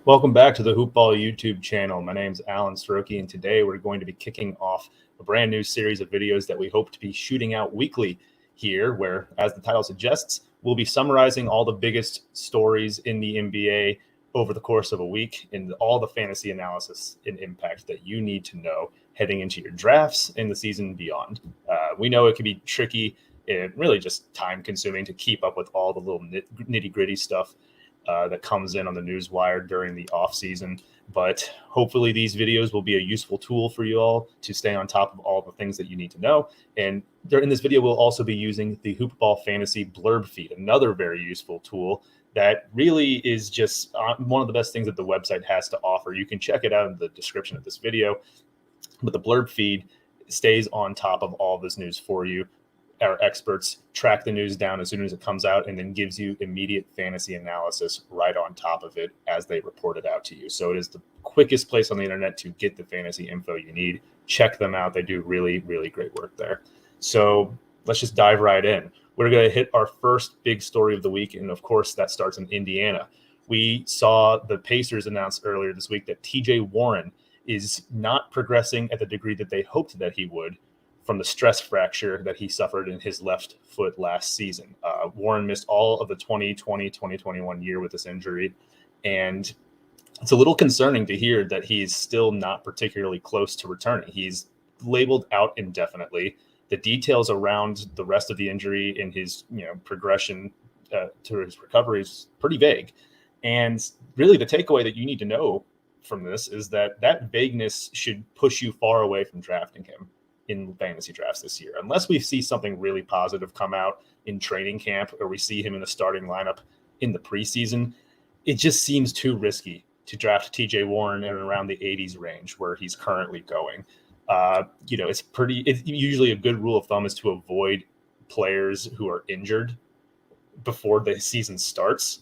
Welcome back to the Hoopball YouTube channel. My name is Alan Soroki, and today we're going to be kicking off a brand new series of videos that we hope to be shooting out weekly here, where, as the title suggests, we'll be summarizing all the biggest stories in the NBA over the course of a week and all the fantasy analysis and impact that you need to know heading into your drafts and the season beyond. We know it can be tricky and really just time-consuming to keep up with all the little nitty-gritty stuff that comes in on the news wire during the off season. But hopefully these videos will be a useful tool for you all to stay on top of all the things that you need to know. And in this video, we'll also be using the Hoopball Fantasy Blurb Feed, another very useful tool that really is just one of the best things that the website has to offer. You can check it out in the description of this video. But the Blurb Feed stays on top of all this news for you. Our experts track the news down as soon as it comes out and then gives you immediate fantasy analysis right on top of it as they report it out to you. So it is the quickest place on the internet to get the fantasy info you need. Check them out. They do really, really great work there. So let's just dive right in. We're going to hit our first big story of the week. And of course, that starts in Indiana. We saw the Pacers announce earlier this week that T.J. Warren is not progressing at the degree that they hoped that he would from the stress fracture that he suffered in his left foot last season. Warren missed all of the 2020-2021 year with this injury, and it's a little concerning to hear that he's still not particularly close to returning. He's labeled out indefinitely. The details around the rest of the injury and his progression to his recovery is pretty vague. And really the takeaway that you need to know from this is that vagueness should push you far away from drafting him in fantasy drafts this year, unless we see something really positive come out in training camp or we see him in the starting lineup in the preseason. It just seems too risky to draft TJ Warren in around the 80s range where he's currently going. It's usually a good rule of thumb is to avoid players who are injured before the season starts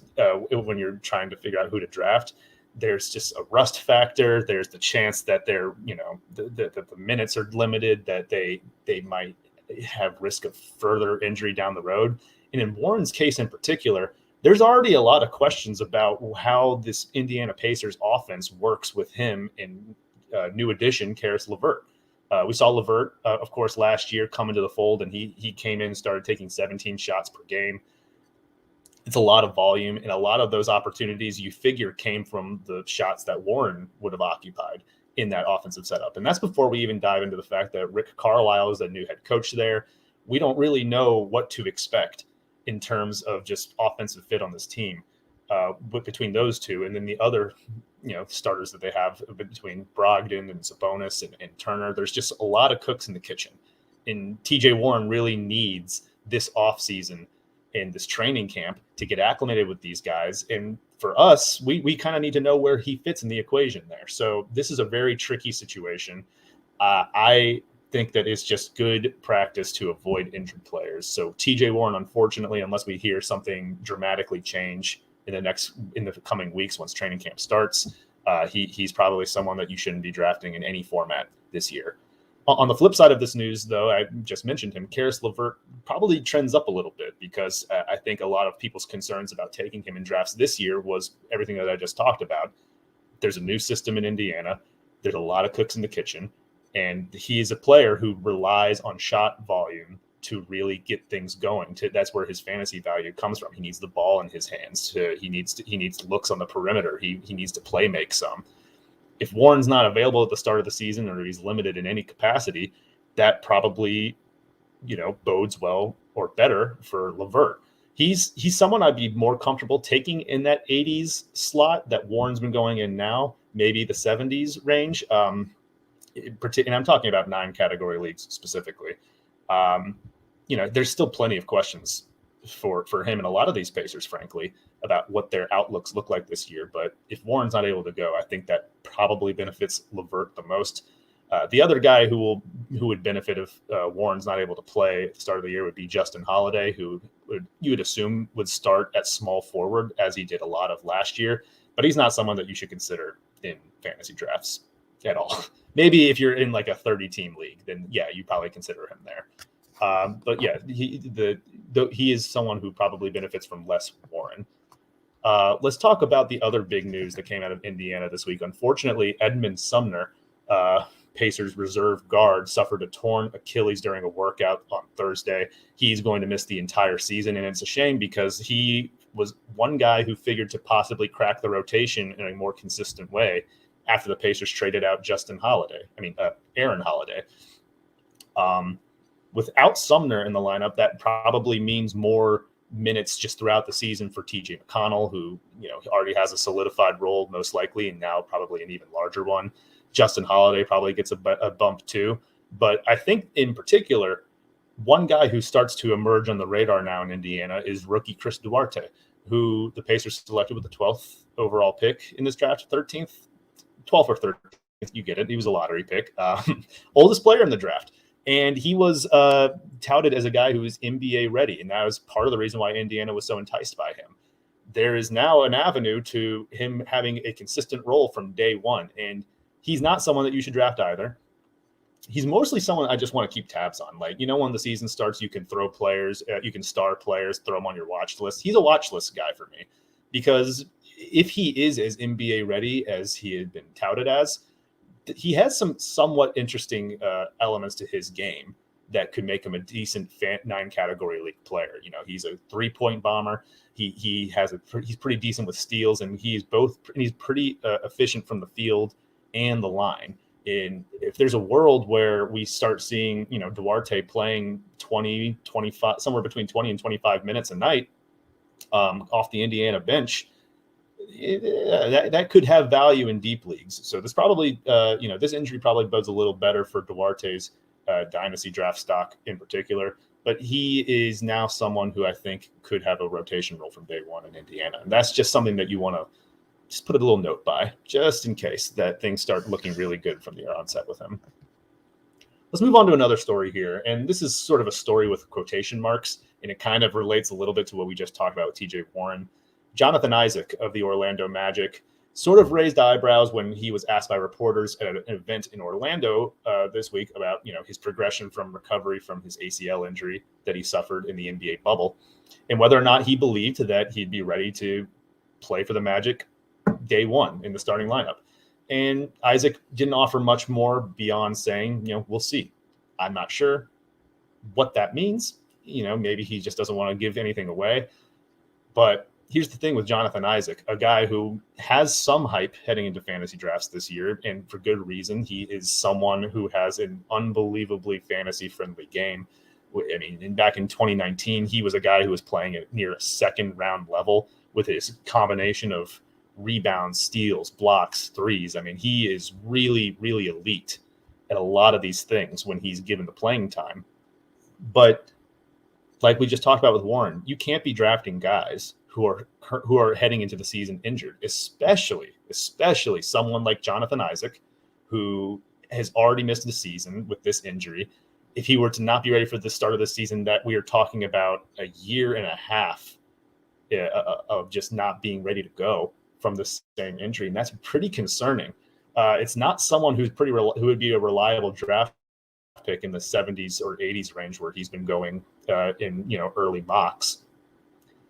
when you're trying to figure out who to draft. There's just a rust factor. There's the chance that the minutes are limited, that they might have risk of further injury down the road. And in Warren's case in particular, there's already a lot of questions about how this Indiana Pacers offense works with him in new addition, Caris LeVert. We saw LeVert, of course, last year come into the fold, and he came in and started taking 17 shots per game. It's a lot of volume, and a lot of those opportunities you figure came from the shots that Warren would have occupied in that offensive setup. And that's before we even dive into the fact that Rick Carlisle is the new head coach there. We don't really know what to expect in terms of just offensive fit on this team between those two. And then the other starters that they have between Brogdon and Sabonis and Turner. There's just a lot of cooks in the kitchen. And TJ Warren really needs this offseason in this training camp to get acclimated with these guys. And for us, we kind of need to know where he fits in the equation there. So this is a very tricky situation. I think that it's just good practice to avoid injured players. So TJ Warren, unfortunately, unless we hear something dramatically change in the coming weeks, once training camp starts, he's probably someone that you shouldn't be drafting in any format this year. On the flip side of this news, though, I just mentioned him, Caris LeVert probably trends up a little bit because I think a lot of people's concerns about taking him in drafts this year was everything that I just talked about. There's a new system in Indiana. There's a lot of cooks in the kitchen. And he is a player who relies on shot volume to really get things going. That's where his fantasy value comes from. He needs the ball in his hands. He needs looks on the perimeter. He needs to play make some. If Warren's not available at the start of the season or he's limited in any capacity, that probably, bodes well or better for LeVert. He's someone I'd be more comfortable taking in that 80s slot that Warren's been going in now, maybe the 70s range. And I'm talking about 9 category leagues specifically. There's still plenty of questions for him and a lot of these Pacers, frankly, about what their outlooks look like this year. But if Warren's not able to go, I think that probably benefits LeVert the most. The other guy who would benefit if Warren's not able to play at the start of the year would be Justin Holiday, who you would assume would start at small forward as he did a lot of last year. But he's not someone that you should consider in fantasy drafts at all. Maybe if you're in like a 30-team league, then yeah, you probably consider him there. But yeah, he is someone who probably benefits from less Warren. Let's talk about the other big news that came out of Indiana this week. Unfortunately, Edmund Sumner, Pacers reserve guard, suffered a torn Achilles during a workout on Thursday. He's going to miss the entire season, and it's a shame because he was one guy who figured to possibly crack the rotation in a more consistent way after the Pacers traded out Aaron Holiday. Without Sumner in the lineup, that probably means more minutes just throughout the season for T.J. McConnell, who already has a solidified role most likely, and now probably an even larger one. Justin Holiday probably gets a bump too. But I think in particular, one guy who starts to emerge on the radar now in Indiana is rookie Chris Duarte, who the Pacers selected with the 12th overall pick in this draft, 13th, 12th or 13th, you get it. He was a lottery pick, oldest player in the draft. And he was touted as a guy who was NBA ready, and that was part of the reason why Indiana was so enticed by him. There is now an avenue to him having a consistent role from day one, and he's not someone that you should draft either. He's mostly someone I just want to keep tabs on. Like, when the season starts, you can throw players, you can star players, throw them on your watch list. He's a watch list guy for me because if he is as NBA ready as he had been touted as, he has some somewhat interesting elements to his game that could make him a decent 9-category league player. He's a 3-point bomber. He's pretty decent with steals, and he's pretty efficient from the field and the line. And if there's a world where we start seeing, Duarte playing 20, 25, somewhere between 20 and 25 minutes a night off the Indiana bench, that could have value in deep leagues. So this probably, this injury probably bodes a little better for Duarte's dynasty draft stock in particular. But he is now someone who I think could have a rotation role from day one in Indiana. And that's just something that you want to just put a little note by, just in case that things start looking really good from the onset with him. Let's move on to another story here. And this is sort of a story with quotation marks, and it kind of relates a little bit to what we just talked about with T.J. Warren. Jonathan Isaac of the Orlando Magic sort of raised eyebrows when he was asked by reporters at an event in Orlando this week about, his progression from recovery from his ACL injury that he suffered in the NBA bubble, and whether or not he believed that he'd be ready to play for the Magic day one in the starting lineup. And Isaac didn't offer much more beyond saying, we'll see. I'm not sure what that means. Maybe he just doesn't want to give anything away. But here's the thing with Jonathan Isaac, a guy who has some hype heading into fantasy drafts this year, and for good reason. He is someone who has an unbelievably fantasy-friendly game. I mean, back in 2019, he was a guy who was playing at near a second-round level with his combination of rebounds, steals, blocks, threes. I mean, he is really, really elite at a lot of these things when he's given the playing time. But like we just talked about with Warren, you can't be drafting guys who are heading into the season injured, especially someone like Jonathan Isaac, who has already missed the season with this injury. If he were to not be ready for the start of the season, that we are talking about a year and a half of just not being ready to go from the same injury, and that's pretty concerning. It's not someone who would be a reliable draft pick in the 70s or 80s range where he's been going in early mocks,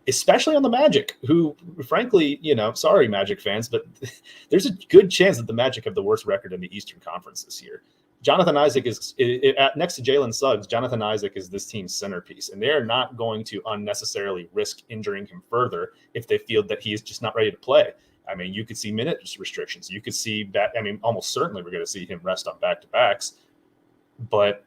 especially on the Magic, who frankly, sorry Magic fans, but there's a good chance that the Magic have the worst record in the Eastern Conference this year. Jonathan Isaac is next to Jalen Suggs. Jonathan Isaac is this team's centerpiece, and they're not going to unnecessarily risk injuring him further if they feel that he is just not ready to play. I mean, you could see minute restrictions. You could see that. I mean, almost certainly we're going to see him rest on back-to-backs. But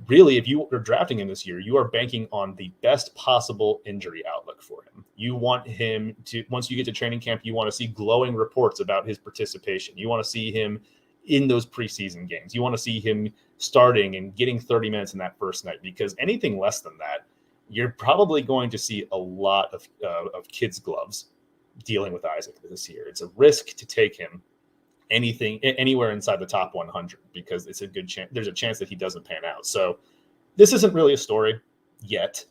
really, if you are drafting him this year, you are banking on the best possible injury outlook for him. You want him to, once you get to training camp, you want to see glowing reports about his participation. You want to see him in those preseason games. You want to see him starting and getting 30 minutes in that first night, because anything less than that, you're probably going to see a lot of kids' gloves dealing with Isaac this year. It's a risk to take him anywhere inside the top 100 because it's a good chance. There's a chance that he doesn't pan out. So this isn't really a story yet,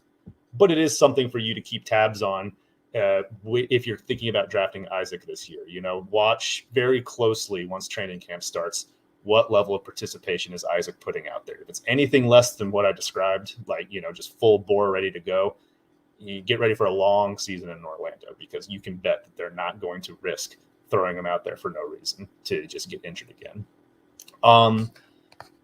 but it is something for you to keep tabs on if you're thinking about drafting Isaac this year. Watch very closely once training camp starts. What level of participation is Isaac putting out there? If it's anything less than what I described, like, just full bore ready to go, you get ready for a long season in Orlando, because you can bet that they're not going to risk throwing him out there for no reason to just get injured again.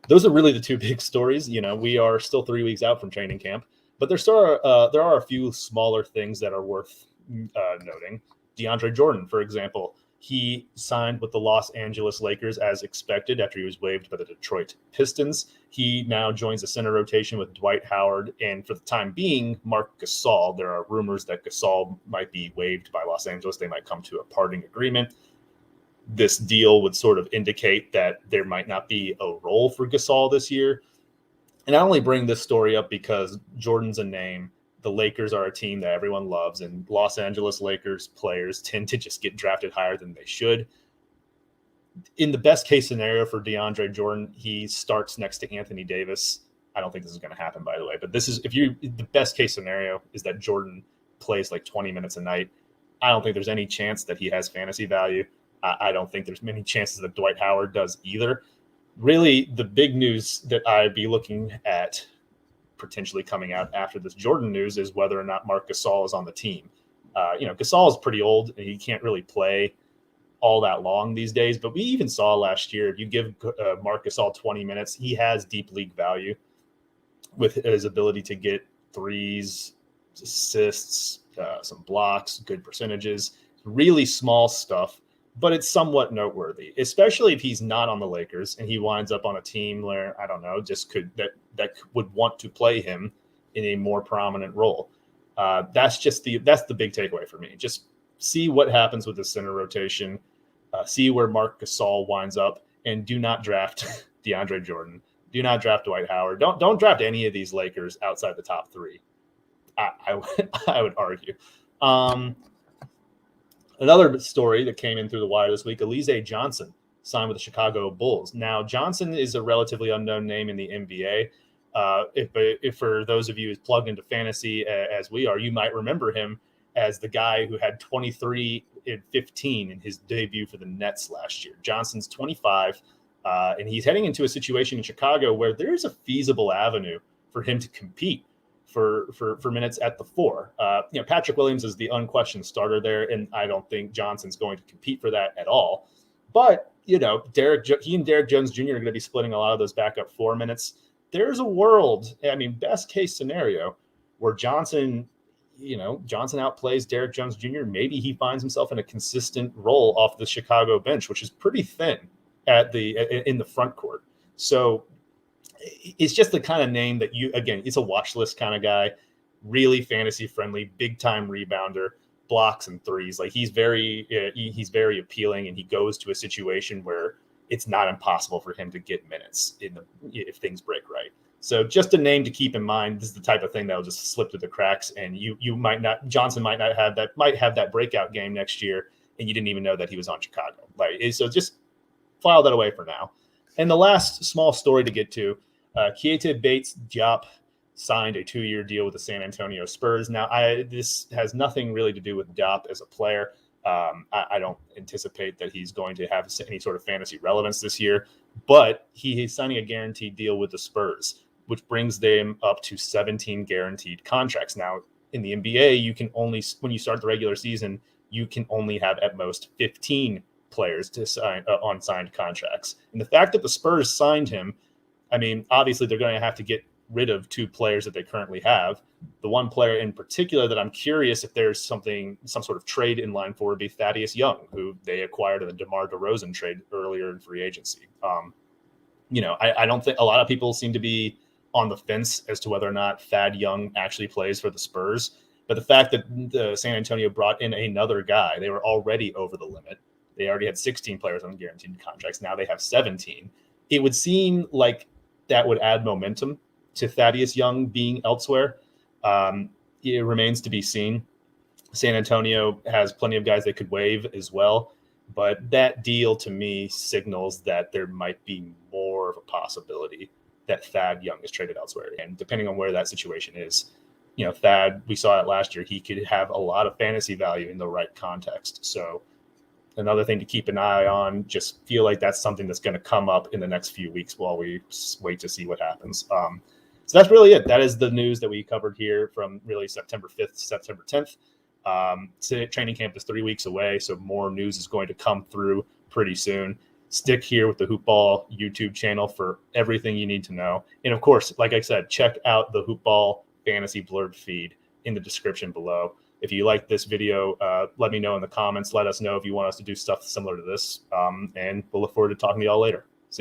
Those are really the two big stories. We are still 3 weeks out from training camp, but there are a few smaller things that are worth noting. DeAndre Jordan, for example, he signed with the Los Angeles Lakers as expected after he was waived by the Detroit Pistons. He now joins the center rotation with Dwight Howard, and for the time being, Marc Gasol. There are rumors that Gasol might be waived by Los Angeles. They might come to a parting agreement. This deal would sort of indicate that there might not be a role for Gasol this year. And I only bring this story up because Jordan's a name. The Lakers are a team that everyone loves, and Los Angeles Lakers players tend to just get drafted higher than they should. In the best case scenario for DeAndre Jordan, he starts next to Anthony Davis. I don't think this is going to happen, by the way, but the best case scenario is that Jordan plays like 20 minutes a night. I don't think there's any chance that he has fantasy value. I don't think there's many chances that Dwight Howard does either. Really, the big news that I'd be looking at potentially coming out after this Jordan news is whether or not Marc Gasol is on the team. Gasol is pretty old and he can't really play all that long these days, but we even saw last year, if you give Marc Gasol 20 minutes, he has deep league value with his ability to get threes, assists, some blocks, good percentages, really small stuff, but it's somewhat noteworthy, especially if he's not on the Lakers and he winds up on a team where, I don't know, that would want to play him in a more prominent role. That's the big takeaway for me. Just see what happens with the center rotation, see where Marc Gasol winds up, and do not draft DeAndre Jordan. Do not draft Dwight Howard. Don't draft any of these Lakers outside the top three. I would argue. Another story that came in through the wire this week, Alize Johnson signed with the Chicago Bulls. Now, Johnson is a relatively unknown name in the NBA. If for those of you who's plugged into fantasy as we are, you might remember him as the guy who had 23 and 15 in his debut for the Nets last year. Johnson's 25, and he's heading into a situation in Chicago where there's a feasible avenue for him to compete for minutes at the four. Patrick Williams is the unquestioned starter there, and I don't think Johnson's going to compete for that at all. But, he and Derek Jones Jr. are going to be splitting a lot of those backup 4 minutes. There's a world, best case scenario, where Johnson outplays Derek Jones Jr. Maybe he finds himself in a consistent role off the Chicago bench, which is pretty thin in the front court. So it's just the kind of name that it's a watch list kind of guy, really fantasy friendly, big time rebounder, blocks and threes. Like he's very appealing, and he goes to a situation where it's not impossible for him to get minutes if things break right. So just a name to keep in mind. This is the type of thing that will just slip through the cracks, and Johnson might have that breakout game next year, and you didn't even know that he was on Chicago. So just file that away for now. And the last small story to get to, Keita Bates-Diop signed a 2-year deal with the San Antonio Spurs. Now, this has nothing really to do with Diop as a player. I don't anticipate that he's going to have any sort of fantasy relevance this year, but he is signing a guaranteed deal with the Spurs, which brings them up to 17 guaranteed contracts. Now, in the NBA, when you start the regular season, you can only have at most 15 players to sign on signed contracts. And the fact that the Spurs signed him, obviously they're going to have to get rid of 2 players that they currently have. The one player in particular that I'm curious if there's some sort of trade in line for would be Thaddeus Young, who they acquired in the DeMar DeRozan trade earlier in free agency. I don't think a lot of people seem to be on the fence as to whether or not Thad Young actually plays for the Spurs. But the fact that the San Antonio brought in another guy, they were already over the limit. They already had 16 players on guaranteed contracts. Now they have 17. It would seem like that would add momentum to Thaddeus Young being elsewhere. It remains to be seen. San Antonio has plenty of guys they could waive as well. But that deal to me signals that there might be more of a possibility that Thad Young is traded elsewhere. And depending on where that situation is, Thad, we saw it last year, he could have a lot of fantasy value in the right context. So another thing to keep an eye on, just feel like that's something that's going to come up in the next few weeks while we wait to see what happens. So that's really it. That is the news that we covered here from really September 5th to September 10th. Training camp is 3 weeks away, so more news is going to come through pretty soon. Stick here with the Hoopball YouTube channel for everything you need to know. And of course, like I said, check out the Hoopball Fantasy Blurb feed in the description below. If you like this video, let me know in the comments. Let us know if you want us to do stuff similar to this. And we'll look forward to talking to y'all later.